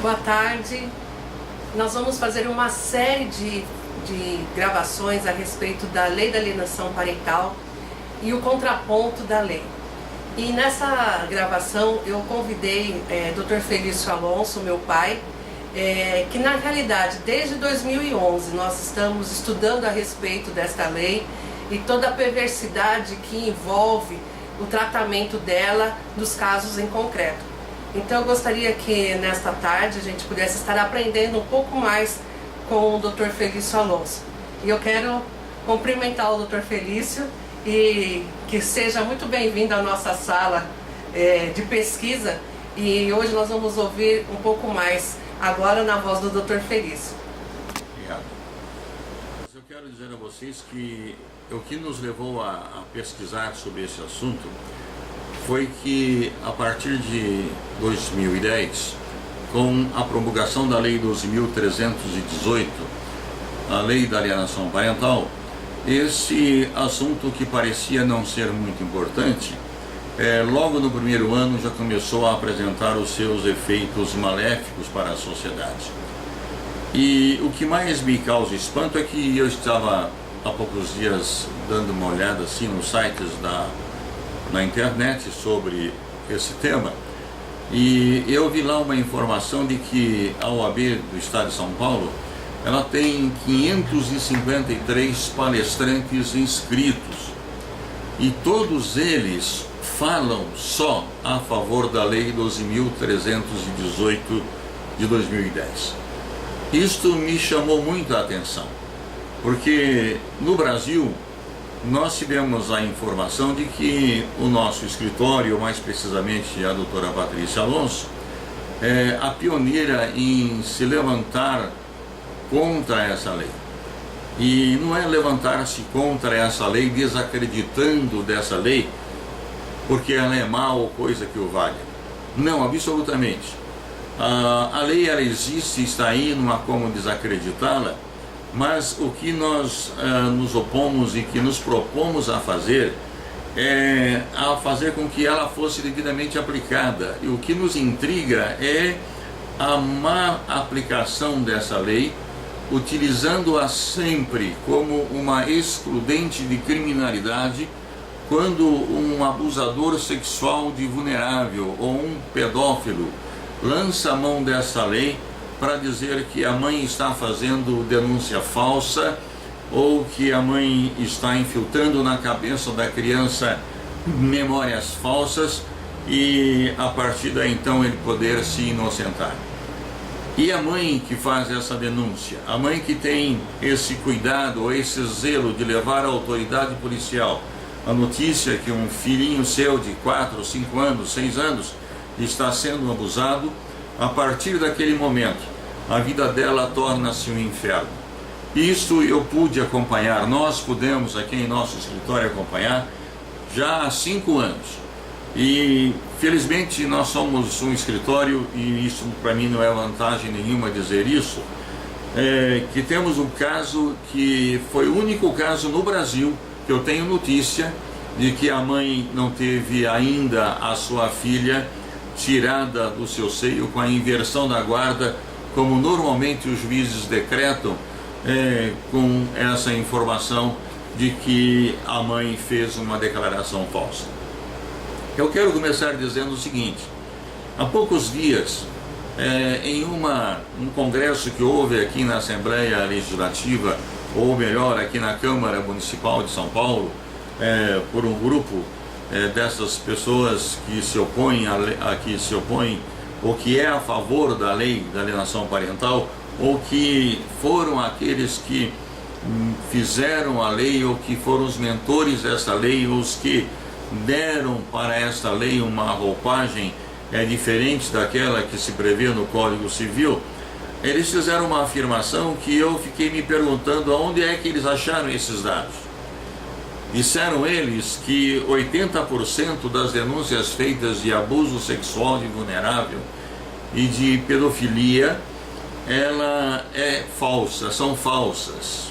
Boa tarde. Nós vamos fazer uma série de gravações a respeito da Lei da Alienação Parental e o contraponto da lei. E nessa gravação eu convidei Dr. Felício Alonso, meu pai, que na realidade desde 2011 nós estamos estudando a respeito desta lei e toda a perversidade que envolve o tratamento dela nos casos em concreto. Então eu gostaria que nesta tarde a gente pudesse estar aprendendo um pouco mais com o Dr. Felício Alonso. E eu quero cumprimentar o Dr. Felício e que seja muito bem-vindo à nossa sala de pesquisa. E hoje nós vamos ouvir um pouco mais agora na voz do Dr. Felício. Obrigado. Eu quero dizer a vocês que o que nos levou a pesquisar sobre esse assunto foi que a partir de 2010, com a promulgação da Lei 12.318, a Lei da Alienação Parental, esse assunto que parecia não ser muito importante, logo no primeiro ano já começou a apresentar os seus efeitos maléficos para a sociedade. E o que mais me causa espanto é que eu estava há poucos dias dando uma olhada assim nos sites na internet sobre esse tema, e eu vi lá uma informação de que a OAB do Estado de São Paulo, ela tem 553 palestrantes inscritos, e todos eles falam só a favor da Lei 12.318 de 2010. Isto me chamou muito a atenção, porque no Brasil nós tivemos a informação de que o nosso escritório, mais precisamente a doutora Patrícia Alonso, é a pioneira em se levantar contra essa lei. E não é levantar-se contra essa lei desacreditando dessa lei porque ela é má ou coisa que o valha. Não, absolutamente. A lei ela existe, está aí, não há como desacreditá-la. Mas o que nós nos opomos e que nos propomos a fazer é a fazer com que ela fosse devidamente aplicada. E o que nos intriga é a má aplicação dessa lei, utilizando-a sempre como uma excludente de criminalidade, quando um abusador sexual de vulnerável ou um pedófilo lança a mão dessa lei para dizer que a mãe está fazendo denúncia falsa ou que a mãe está infiltrando na cabeça da criança memórias falsas e a partir daí então ele poder se inocentar. E a mãe que faz essa denúncia, a mãe que tem esse cuidado ou esse zelo de levar à autoridade policial a notícia que um filhinho seu de 4, 5 anos, 6 anos está sendo abusado, a partir daquele momento a vida dela torna-se um inferno. Isto eu pude acompanhar, nós pudemos aqui em nosso escritório acompanhar já há 5 anos. E felizmente nós somos um escritório, e isso para mim não é vantagem nenhuma dizer isso, que temos um caso que foi o único caso no Brasil que eu tenho notícia de que a mãe não teve ainda a sua filha tirada do seu seio com a inversão da guarda, como normalmente os juízes decretam, com essa informação de que a mãe fez uma declaração falsa. Eu quero começar dizendo o seguinte: há poucos dias, em um congresso que houve aqui na Assembleia Legislativa, ou melhor, aqui na Câmara Municipal de São Paulo, por um grupo dessas pessoas que se opõem ou que é a favor da lei da alienação parental, ou que foram aqueles que fizeram a lei, ou que foram os mentores dessa lei, os que deram para esta lei uma roupagem diferente daquela que se prevê no Código Civil. Eles fizeram uma afirmação que eu fiquei me perguntando aonde é que eles acharam esses dados. Disseram eles que 80% das denúncias feitas de abuso sexual de vulnerável e de pedofilia, ela é falsa, são falsas.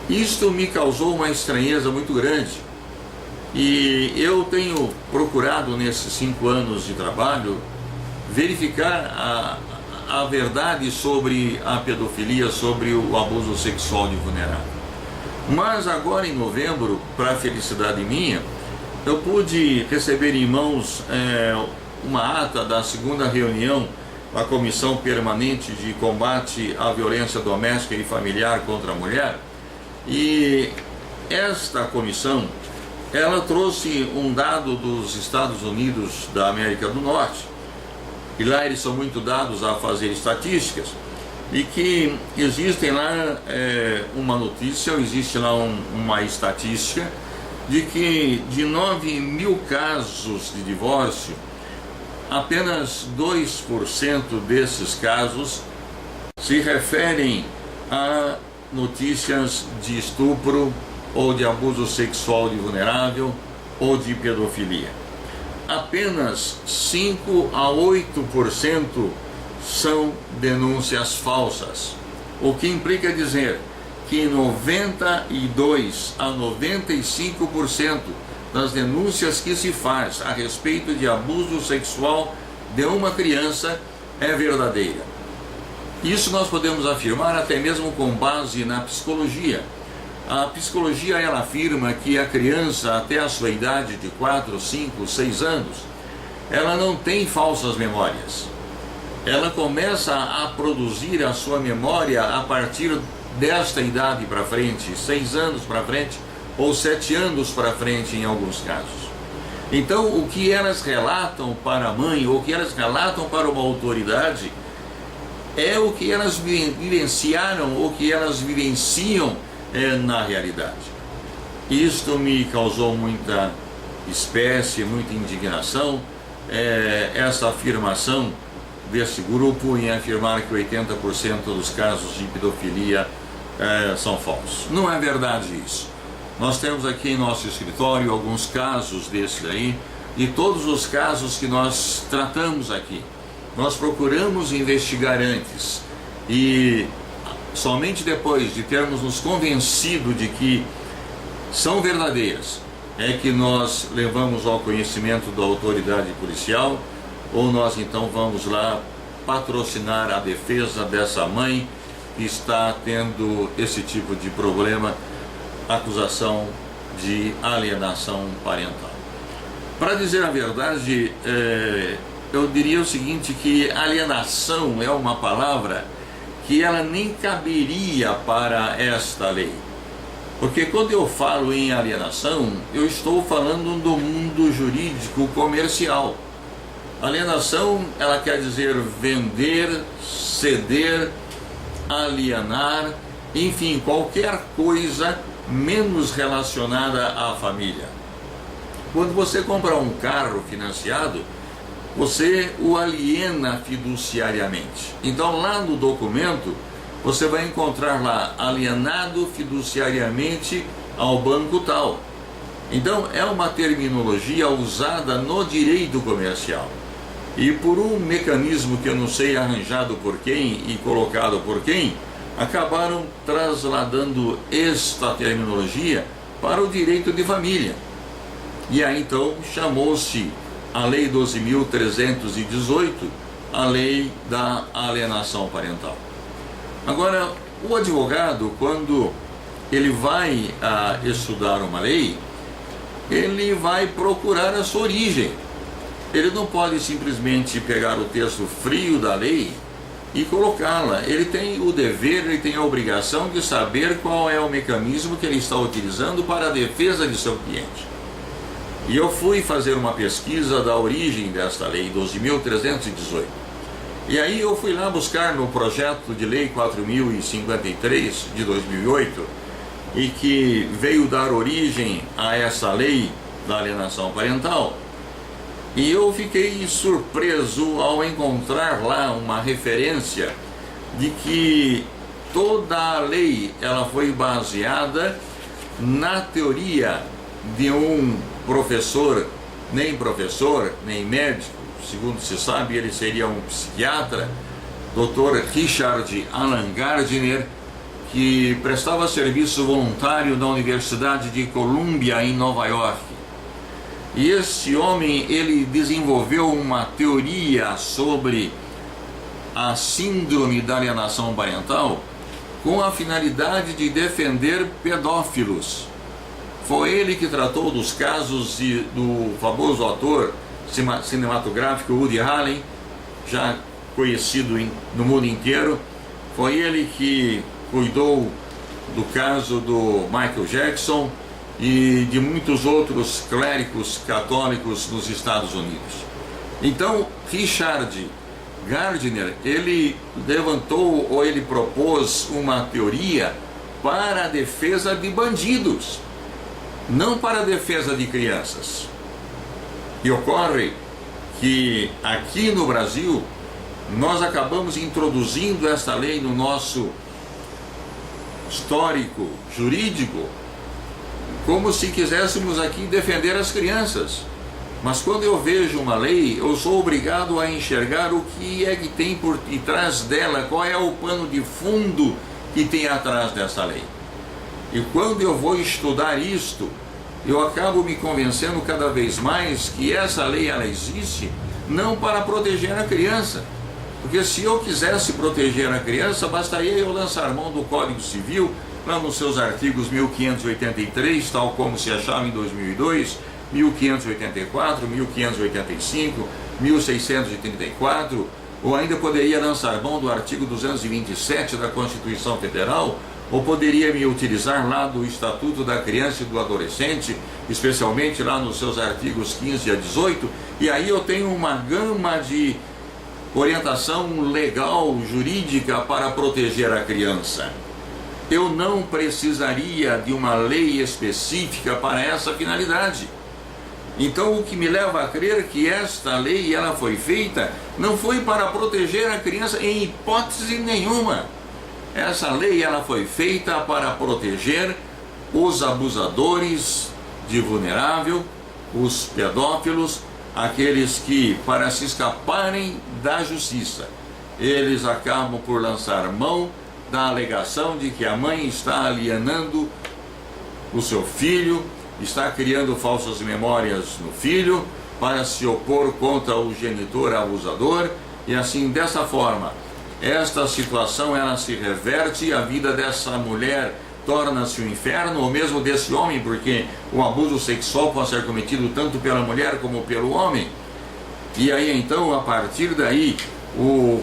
Isto me causou uma estranheza muito grande. E eu tenho procurado nesses 5 anos de trabalho verificar a verdade sobre a pedofilia, sobre o abuso sexual de vulnerável. Mas agora em novembro, para felicidade minha, eu pude receber em mãos uma ata da segunda reunião da Comissão Permanente de Combate à Violência Doméstica e Familiar contra a Mulher. E esta comissão, ela trouxe um dado dos Estados Unidos da América do Norte, e lá eles são muito dados a fazer estatísticas, e que existem lá uma notícia, existe lá uma estatística de que de 9 mil casos de divórcio, apenas 2% desses casos se referem a notícias de estupro ou de abuso sexual de vulnerável ou de pedofilia. Apenas 5 a 8% são denúncias falsas, o que implica dizer que 92 a 95% das denúncias que se faz a respeito de abuso sexual de uma criança é verdadeira. Isso nós podemos afirmar até mesmo com base na psicologia. A psicologia, ela afirma que a criança até a sua idade de 4, 5, 6 anos, ela não tem falsas memórias. Ela começa a produzir a sua memória a partir desta idade para frente, 6 anos para frente, ou 7 anos para frente em alguns casos. Então, o que elas relatam para a mãe, ou o que elas relatam para uma autoridade, é o que elas vivenciaram, ou que elas vivenciam na realidade. Isto me causou muita espécie, muita indignação, essa afirmação desse grupo em afirmar que 80% dos casos de pedofilia são falsos. Não é verdade isso. Nós temos aqui em nosso escritório alguns casos desses aí, e todos os casos que nós tratamos aqui, nós procuramos investigar antes, e somente depois de termos nos convencido de que são verdadeiras, é que nós levamos ao conhecimento da autoridade policial, ou nós então vamos lá patrocinar a defesa dessa mãe que está tendo esse tipo de problema, acusação de alienação parental. Para dizer a verdade, eu diria o seguinte, que alienação é uma palavra que ela nem caberia para esta lei. Porque quando eu falo em alienação, eu estou falando do mundo jurídico comercial. Alienação, ela quer dizer vender, ceder, alienar, enfim, qualquer coisa menos relacionada à família. Quando você compra um carro financiado, você o aliena fiduciariamente. Então lá no documento você vai encontrar lá alienado fiduciariamente ao banco tal. Então é uma terminologia usada no direito comercial. E por um mecanismo que eu não sei arranjado por quem e colocado por quem, acabaram trasladando esta terminologia para o direito de família. E aí então chamou-se a Lei 12.318, a Lei da Alienação Parental. Agora, o advogado, quando ele vai estudar uma lei, ele vai procurar a sua origem. Ele não pode simplesmente pegar o texto frio da lei e colocá-la. Ele tem o dever, ele tem a obrigação de saber qual é o mecanismo que ele está utilizando para a defesa de seu cliente. E eu fui fazer uma pesquisa da origem desta lei 12.318. E aí eu fui lá buscar no projeto de lei 4.053 de 2008, e que veio dar origem a essa lei da alienação parental. E eu fiquei surpreso ao encontrar lá uma referência de que toda a lei ela foi baseada na teoria de um professor, nem médico, segundo se sabe, ele seria um psiquiatra, Dr. Richard Alan Gardner, que prestava serviço voluntário na Universidade de Columbia, em Nova York. E esse homem, ele desenvolveu uma teoria sobre a síndrome da alienação parental com a finalidade de defender pedófilos. Foi ele que tratou dos casos do famoso ator cinematográfico Woody Allen, já conhecido no mundo inteiro. Foi ele que cuidou do caso do Michael Jackson e de muitos outros clérigos católicos nos Estados Unidos. Então, Richard Gardner, ele levantou ou ele propôs uma teoria para a defesa de bandidos, não para a defesa de crianças. E ocorre que aqui no Brasil nós acabamos introduzindo esta lei no nosso histórico jurídico como se quiséssemos aqui defender as crianças. Mas quando eu vejo uma lei, eu sou obrigado a enxergar o que é que tem por detrás dela, qual é o pano de fundo que tem atrás dessa lei. E quando eu vou estudar isto, eu acabo me convencendo cada vez mais que essa lei ela existe não para proteger a criança. Porque se eu quisesse proteger a criança, bastaria eu lançar mão do Código Civil, lá nos seus artigos 1583, tal como se achava em 2002, 1584, 1585, 1634, ou ainda poderia lançar mão do artigo 227 da Constituição Federal, ou poderia me utilizar lá do Estatuto da Criança e do Adolescente, especialmente lá nos seus artigos 15 a 18, e aí eu tenho uma gama de orientação legal, jurídica para proteger a criança. Eu não precisaria de uma lei específica para essa finalidade. Então o que me leva a crer que esta lei ela foi feita não foi para proteger a criança em hipótese nenhuma. Essa lei ela foi feita para proteger os abusadores de vulnerável, os pedófilos, aqueles que, para se escaparem da justiça, eles acabam por lançar mão da alegação de que a mãe está alienando o seu filho, está criando falsas memórias no filho para se opor contra o genitor abusador, e assim, dessa forma, esta situação ela se reverte, a vida dessa mulher torna-se um inferno, ou mesmo desse homem, porque o abuso sexual pode ser cometido tanto pela mulher como pelo homem. E aí então, a partir daí, o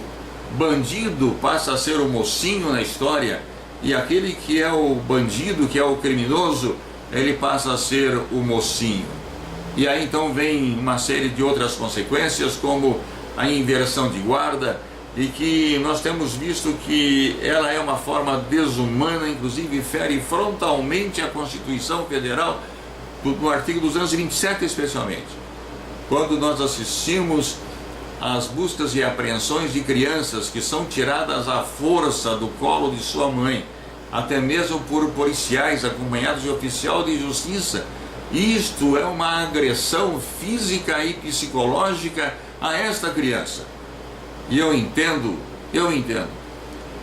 bandido passa a ser o mocinho na história, e aquele que é o bandido, que é o criminoso, ele passa a ser o mocinho. E aí então vem uma série de outras consequências, como a inversão de guarda, e que nós temos visto que ela é uma forma desumana, inclusive fere frontalmente a Constituição Federal, no artigo 227 especialmente. Quando nós assistimos às buscas e apreensões de crianças que são tiradas à força do colo de sua mãe, até mesmo por policiais acompanhados de oficial de justiça, isto é uma agressão física e psicológica a esta criança. E eu entendo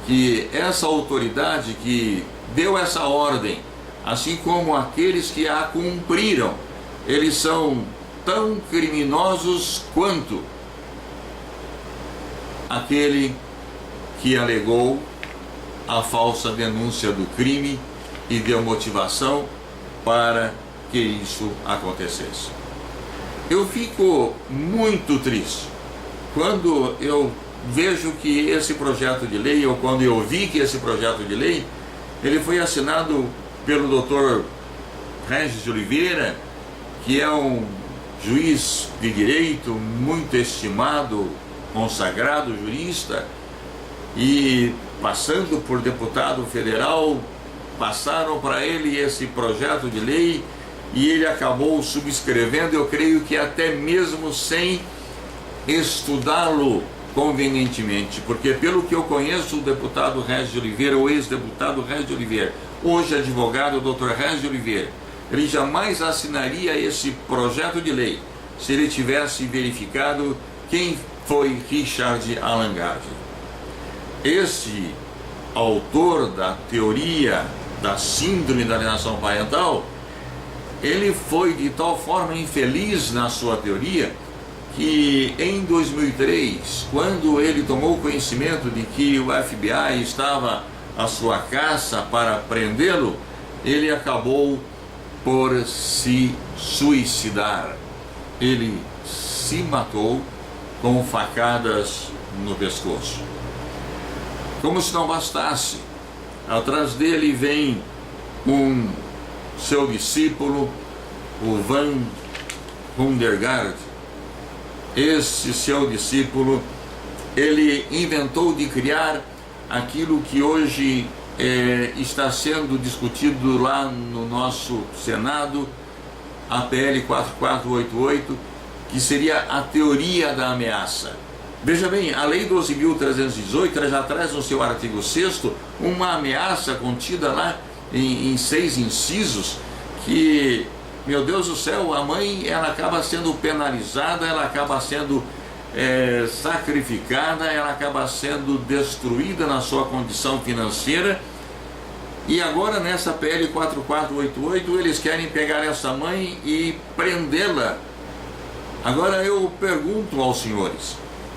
que essa autoridade que deu essa ordem, assim como aqueles que a cumpriram, eles são tão criminosos quanto aquele que alegou a falsa denúncia do crime e deu motivação para que isso acontecesse. Eu fico muito triste quando eu vejo que esse projeto de lei, ou quando eu vi que esse projeto de lei, ele foi assinado pelo Dr. Regis de Oliveira, que é um juiz de direito muito estimado, consagrado jurista, e passando por deputado federal, passaram para ele esse projeto de lei e ele acabou subscrevendo, eu creio que até mesmo sem estudá-lo convenientemente, porque pelo que eu conheço o deputado Regis de Oliveira, o ex-deputado Regis de Oliveira, hoje advogado Dr. Regis de Oliveira, ele jamais assinaria esse projeto de lei se ele tivesse verificado quem foi Richard Alan Gardner. Este autor da teoria da síndrome da alienação parental, ele foi de tal forma infeliz na sua teoria que em 2003, quando ele tomou conhecimento de que o FBI estava à sua caça para prendê-lo, ele acabou por se suicidar. Ele se matou com facadas no pescoço. Como se não bastasse, atrás dele vem seu discípulo, o Van Hundergaard. Esse seu discípulo, ele inventou de criar aquilo que hoje está sendo discutido lá no nosso Senado, a PL 4488, que seria a teoria da ameaça. Veja bem, a Lei 12.318 já traz no seu artigo 6º uma ameaça contida lá em 6 incisos, que, meu Deus do céu, a mãe ela acaba sendo penalizada, ela acaba sendo sacrificada, ela acaba sendo destruída na sua condição financeira. E agora nessa PL 4488 eles querem pegar essa mãe e prendê-la. Agora eu pergunto aos senhores,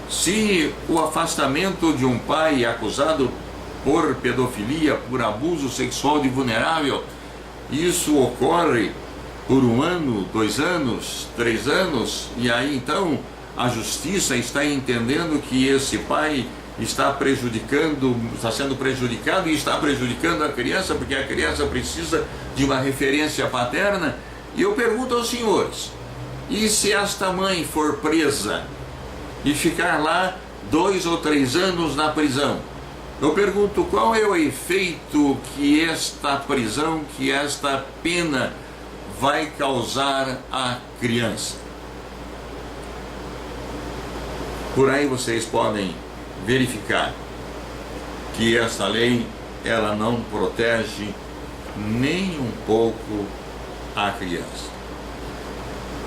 se o afastamento de um pai acusado por pedofilia, por abuso sexual de vulnerável, isso ocorre por 1 ano, 2 anos, 3 anos, e aí então a justiça está entendendo que esse pai está sendo prejudicado e está prejudicando a criança, porque a criança precisa de uma referência paterna. E eu pergunto aos senhores, e se esta mãe for presa e ficar lá 2 ou 3 anos na prisão? Eu pergunto, qual é o efeito que esta prisão, que esta pena vai causar à criança? Por aí vocês podem verificar que essa lei ela não protege nem um pouco a criança.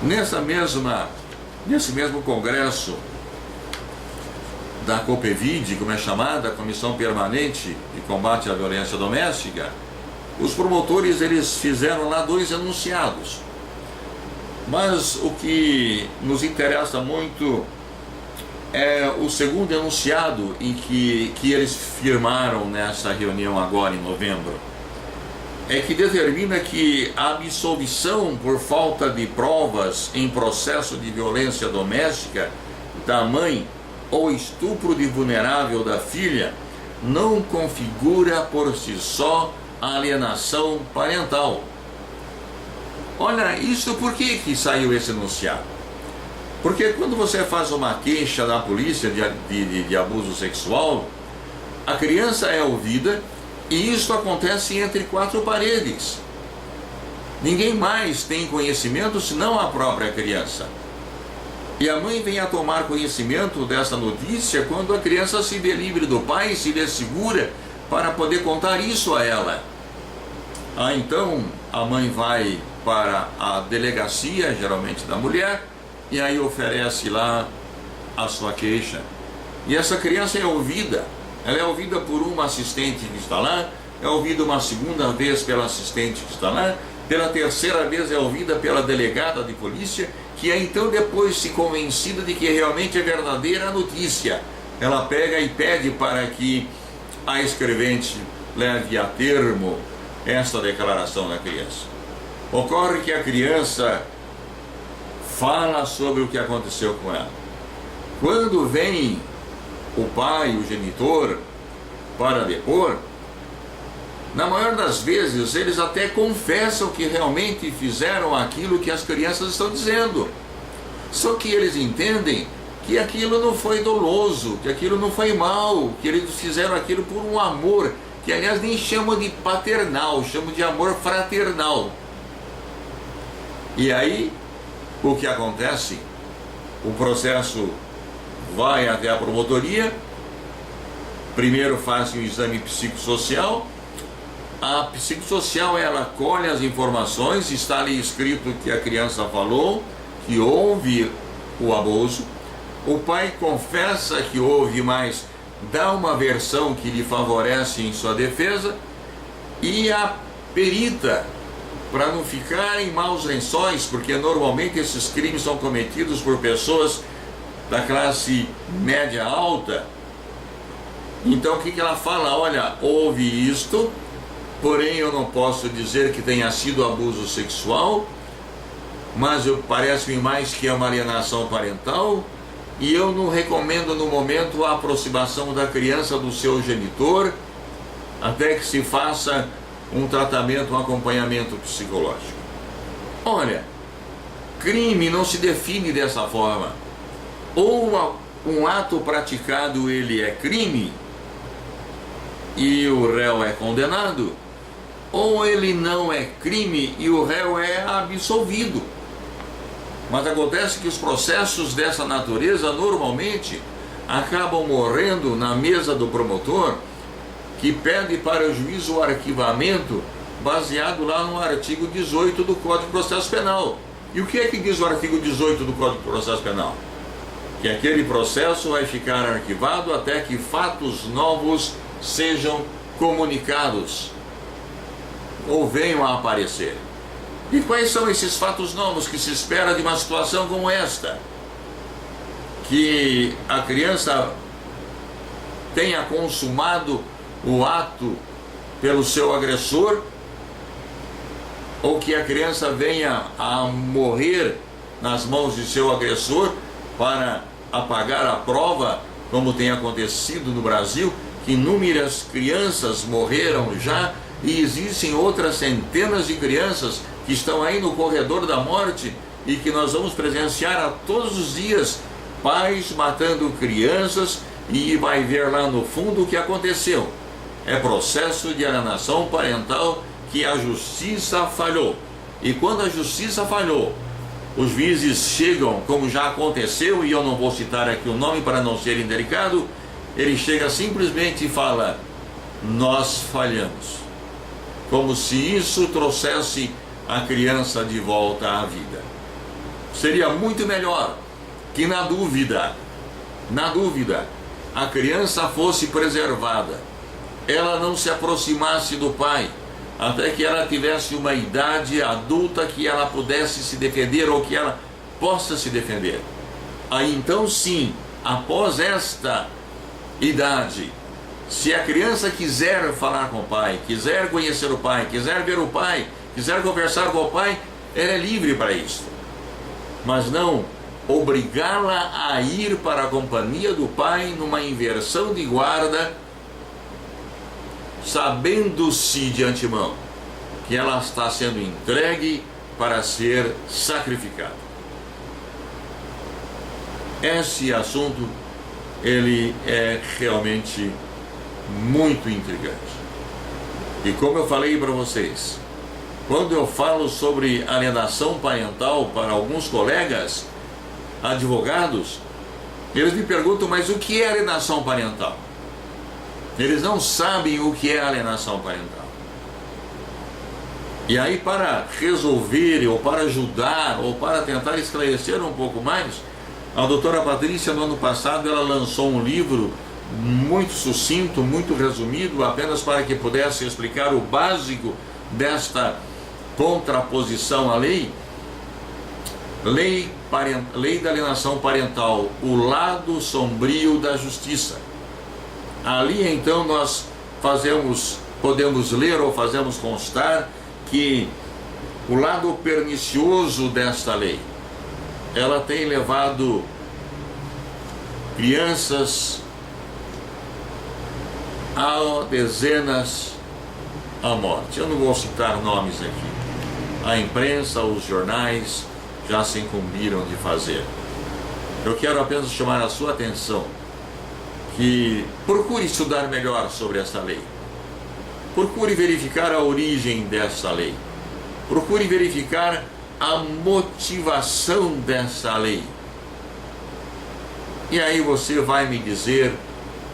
Nesse mesmo congresso da COPEVID, como é chamada, Comissão Permanente de Combate à Violência Doméstica, os promotores eles fizeram lá 2 enunciados. Mas o que nos interessa muito é o segundo enunciado em que eles firmaram nessa reunião agora em novembro. É que determina que a absolvição por falta de provas em processo de violência doméstica da mãe ou estupro de vulnerável da filha não configura por si só alienação parental. Olha, isso por que saiu esse enunciado? Porque quando você faz uma queixa na polícia de abuso sexual, a criança é ouvida e isso acontece entre 4 paredes. Ninguém mais tem conhecimento senão a própria criança. E a mãe vem a tomar conhecimento dessa notícia quando a criança se vê livre do pai, se vê segura para poder contar isso a ela. Então a mãe vai para a delegacia, geralmente da mulher, e aí oferece lá a sua queixa. E essa criança é ouvida. Ela é ouvida por uma assistente que está lá, é ouvida uma segunda vez pela assistente que está lá, pela terceira vez é ouvida pela delegada de polícia, que é então depois se convencida de que realmente é verdadeira a notícia. Ela pega e pede para que a escrevente leve a termo esta declaração da criança. Ocorre que a criança fala sobre o que aconteceu com ela. Quando vem o pai, o genitor, para depor, na maior das vezes eles até confessam que realmente fizeram aquilo que as crianças estão dizendo. Só que eles entendem que aquilo não foi doloso, que aquilo não foi mal, que eles fizeram aquilo por um amor, que aliás nem chamam de paternal, chamam de amor fraternal. E aí, o que acontece? O processo vai até a promotoria, primeiro faz um exame psicossocial, a psicossocial ela colhe as informações, está ali escrito que a criança falou, que houve o abuso, o pai confessa que houve, mas dá uma versão que lhe favorece em sua defesa, e a perita, para não ficar em maus lençóis, porque normalmente esses crimes são cometidos por pessoas da classe média alta. Então o que ela fala? Olha, houve isto, porém eu não posso dizer que tenha sido abuso sexual, mas parece-me mais que é uma alienação parental, e eu não recomendo no momento a aproximação da criança do seu genitor, até que se faça um tratamento, um acompanhamento psicológico. Olha, crime não se define dessa forma. Ou um ato praticado ele é crime e o réu é condenado, ou ele não é crime e o réu é absolvido. Mas acontece que os processos dessa natureza normalmente acabam morrendo na mesa do promotor, que pede para o juiz o arquivamento baseado lá no artigo 18 do Código de Processo Penal. E o que é que diz o artigo 18 do Código de Processo Penal? Que aquele processo vai ficar arquivado até que fatos novos sejam comunicados ou venham a aparecer. E quais são esses fatos novos que se espera de uma situação como esta? Que a criança tenha consumado o ato pelo seu agressor, ou que a criança venha a morrer nas mãos de seu agressor para apagar a prova, como tem acontecido no Brasil, que inúmeras crianças morreram já, e existem outras centenas de crianças que estão aí no corredor da morte e que nós vamos presenciar a todos os dias, pais matando crianças, e vai ver lá no fundo o que aconteceu. É processo de alienação parental que a justiça falhou. E quando a justiça falhou, os juízes chegam, como já aconteceu, e eu não vou citar aqui o nome para não ser indelicado, ele chega simplesmente e fala: nós falhamos. Como se isso trouxesse a criança de volta à vida. Seria muito melhor que na dúvida, a criança fosse preservada, ela não se aproximasse do pai, até que ela tivesse uma idade adulta que ela pudesse se defender ou que ela possa se defender. Aí então sim, após esta idade, se a criança quiser falar com o pai, quiser conhecer o pai, quiser ver o pai, quiser conversar com o pai, ela é livre para isso. Mas não obrigá-la a ir para a companhia do pai numa inversão de guarda, sabendo-se de antemão que ela está sendo entregue para ser sacrificada. Esse assunto, ele é realmente muito intrigante. E como eu falei para vocês, quando eu falo sobre alienação parental para alguns colegas advogados, eles me perguntam: mas o que é alienação parental? Eles não sabem o que é alienação parental. E aí, para resolver, ou para ajudar, ou para tentar esclarecer um pouco mais, a doutora Patrícia, no ano passado, ela lançou um livro muito sucinto, muito resumido, apenas para que pudesse explicar o básico desta contraposição à lei. Lei da alienação parental, o lado sombrio da justiça. Ali então nós podemos ler ou fazemos constar que o lado pernicioso desta lei, ela tem levado crianças a dezenas à morte. Eu não vou citar nomes aqui. A imprensa, os jornais já se incumbiram de fazer. Eu quero apenas chamar a sua atenção que procure estudar melhor sobre esta lei. Procure verificar a origem dessa lei. Procure verificar a motivação dessa lei. E aí você vai me dizer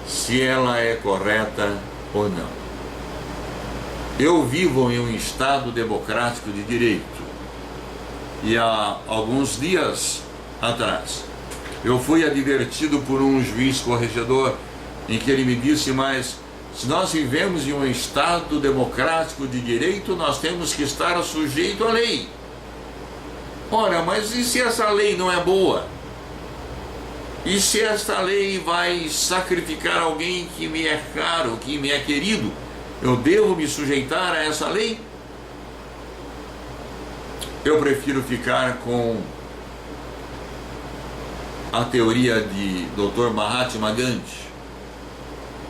se ela é correta ou não. Eu vivo em um Estado democrático de direito. E há alguns dias atrás, eu fui advertido por um juiz corregedor, em que ele me disse: mas se nós vivemos em um Estado democrático de direito, nós temos que estar sujeito à lei. Ora, mas e se essa lei não é boa? E se esta lei vai sacrificar alguém que me é caro, que me é querido, eu devo me sujeitar a essa lei? Eu prefiro ficar com a teoria de Dr. Mahatma Gandhi.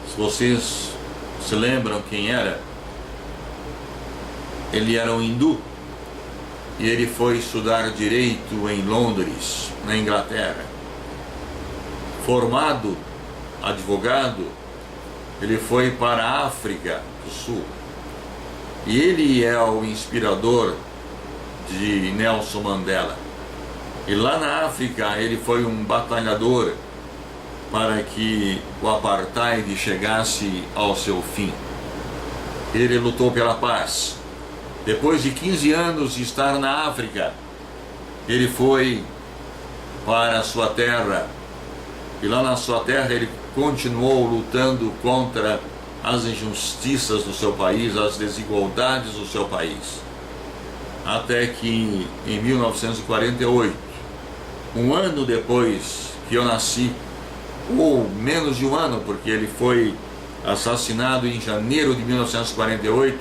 Se vocês se lembram quem era, ele era um hindu e ele foi estudar direito em Londres, na Inglaterra. Formado advogado, ele foi para a África do Sul e ele é o inspirador de Nelson Mandela. E lá na África ele foi um batalhador para que o apartheid chegasse ao seu fim. Ele lutou pela paz. Depois de 15 anos de estar na África, ele foi para a sua terra. E lá na sua terra ele continuou lutando contra as injustiças do seu país, as desigualdades do seu país. Até que em 1948, um ano depois que eu nasci, ou menos de um ano, porque ele foi assassinado em janeiro de 1948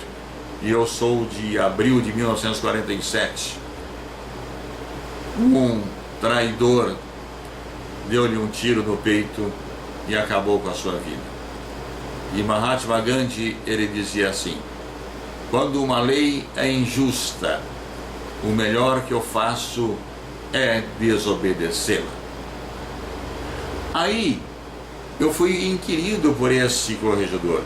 e eu sou de abril de 1947. Um traidor deu-lhe um tiro no peito e acabou com a sua vida. E Mahatma Gandhi, ele dizia assim: quando uma lei é injusta, o melhor que eu faço é desobedecê-la. Aí eu fui inquirido por esse corregedor: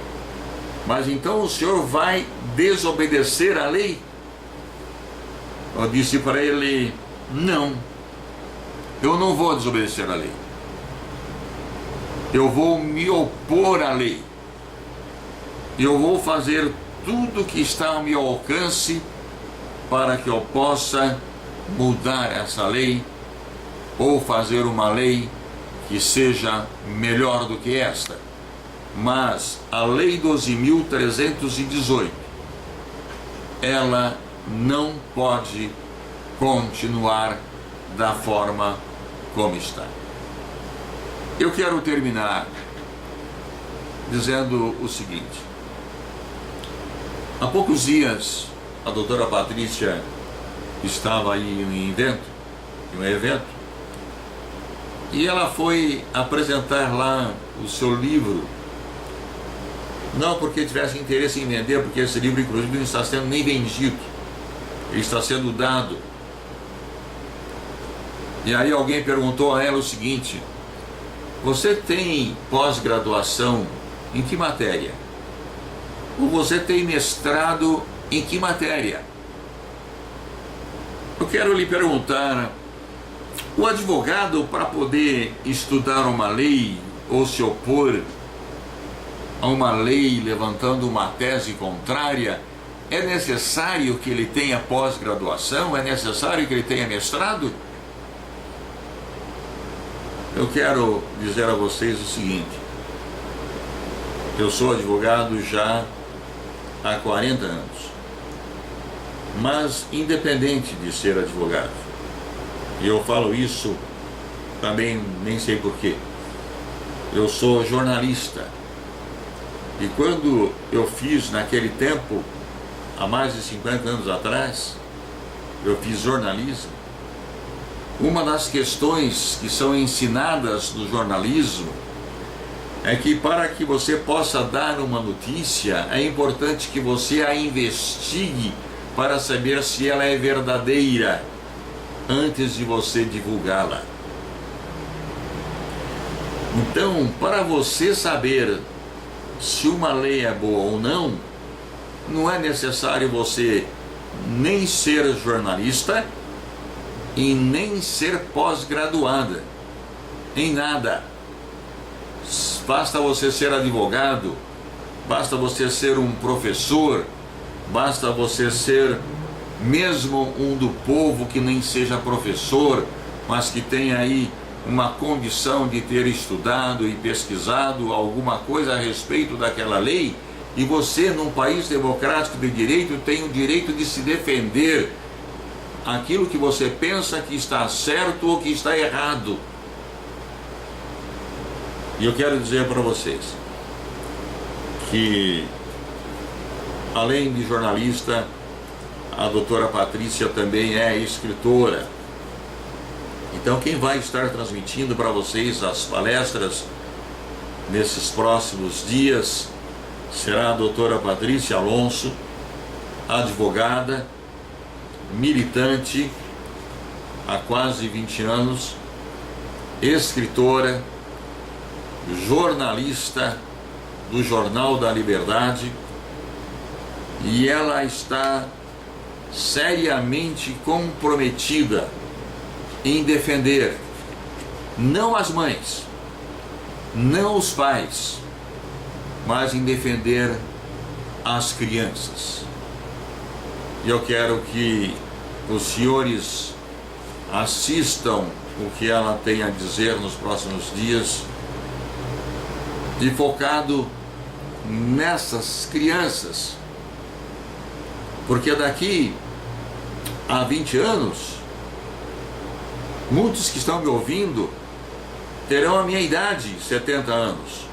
mas então o senhor vai desobedecer a lei? Eu disse para ele: não, eu não vou desobedecer a lei. Eu vou me opor à lei. Eu vou fazer tudo que está ao meu alcance para que eu possa mudar essa lei ou fazer uma lei que seja melhor do que esta. Mas a Lei 12.318, ela não pode continuar da forma como está. Eu quero terminar dizendo o seguinte: há poucos dias a doutora Patrícia estava aí em um evento, e ela foi apresentar lá o seu livro, não porque tivesse interesse em vender, porque esse livro inclusive não está sendo nem vendido, ele está sendo dado. E aí alguém perguntou a ela o seguinte: você tem pós-graduação em que matéria? Ou você tem mestrado em que matéria? Eu quero lhe perguntar: o advogado, para poder estudar uma lei ou se opor a uma lei levantando uma tese contrária, é necessário que ele tenha pós-graduação? É necessário que ele tenha mestrado? Eu quero dizer a vocês o seguinte: eu sou advogado já há 40 anos, mas independente de ser advogado, e eu falo isso também nem sei porquê, eu sou jornalista. E quando eu fiz naquele tempo, há mais de 50 anos atrás, eu fiz jornalismo, uma das questões que são ensinadas no jornalismo é que para que você possa dar uma notícia, é importante que você a investigue para saber se ela é verdadeira antes de você divulgá-la. Então, para você saber se uma lei é boa ou não, não é necessário você nem ser jornalista e nem ser pós-graduada em nada. Basta você ser advogado, basta você ser um professor, basta você ser mesmo um do povo que nem seja professor, mas que tenha aí uma condição de ter estudado e pesquisado alguma coisa a respeito daquela lei, e você, num país democrático de direito, tem o direito de se defender aquilo que você pensa que está certo ou que está errado. E eu quero dizer para vocês que, além de jornalista, a doutora Patrícia também é escritora. Então, quem vai estar transmitindo para vocês as palestras nesses próximos dias será a doutora Patrícia Alonso, advogada, militante há quase 20 anos, escritora, jornalista do Jornal da Liberdade, e ela está seriamente comprometida em defender não as mães, não os pais, mas em defender as crianças. E eu quero que os senhores assistam o que ela tem a dizer nos próximos dias, e focado nessas crianças, porque daqui a 20 anos, muitos que estão me ouvindo terão a minha idade, 70 anos,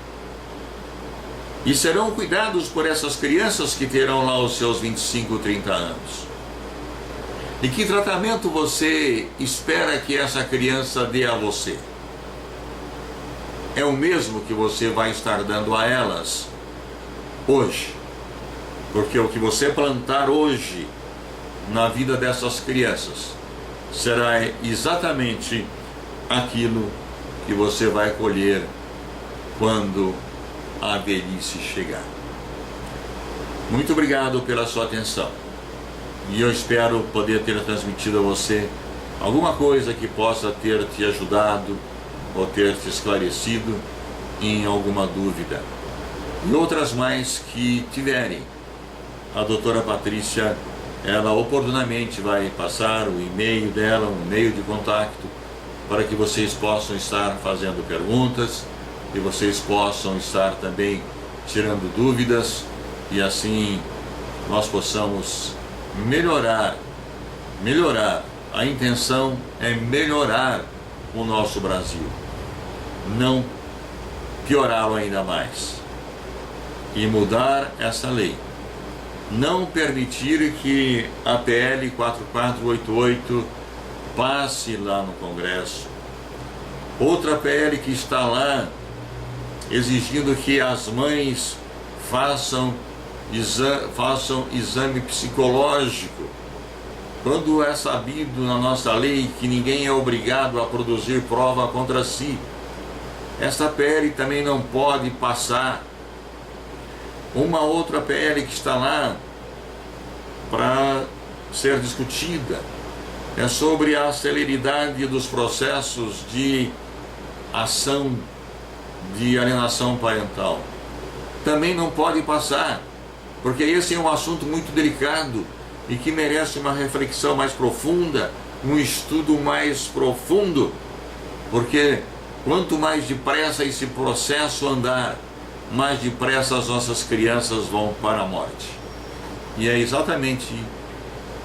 e serão cuidados por essas crianças que terão lá os seus 25, 30 anos. E que tratamento você espera que essa criança dê a você? É o mesmo que você vai estar dando a elas hoje. Porque o que você plantar hoje na vida dessas crianças será exatamente aquilo que você vai colher quando a velhice chegar. Muito obrigado pela sua atenção. E eu espero poder ter transmitido a você alguma coisa que possa ter te ajudado ou ter te esclarecido em alguma dúvida. E outras mais que tiverem, a doutora Patrícia, ela oportunamente vai passar o e-mail dela, um e-mail de contato, para que vocês possam estar fazendo perguntas e vocês possam estar também tirando dúvidas, e assim nós possamos melhorar. A intenção é melhorar o nosso Brasil, não piorá-lo ainda mais, e mudar essa lei. Não permitir que a PL 4488 passe lá no Congresso. Outra PL que está lá exigindo que as mães façam exame psicológico, quando é sabido na nossa lei que ninguém é obrigado a produzir prova contra si. Esta PL também não pode passar. Uma outra PL que está lá para ser discutida é sobre a celeridade dos processos de ação de alienação parental. Também não pode passar, porque esse é um assunto muito delicado e que merece uma reflexão mais profunda, um estudo mais profundo, porque quanto mais depressa esse processo andar, mais depressa as nossas crianças vão para a morte. E é exatamente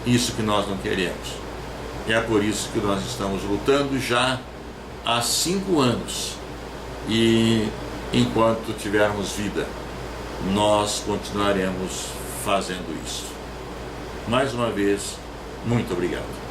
isso que nós não queremos. E é por isso que nós estamos lutando já há 5 anos. E enquanto tivermos vida, nós continuaremos fazendo isso. Mais uma vez, muito obrigado.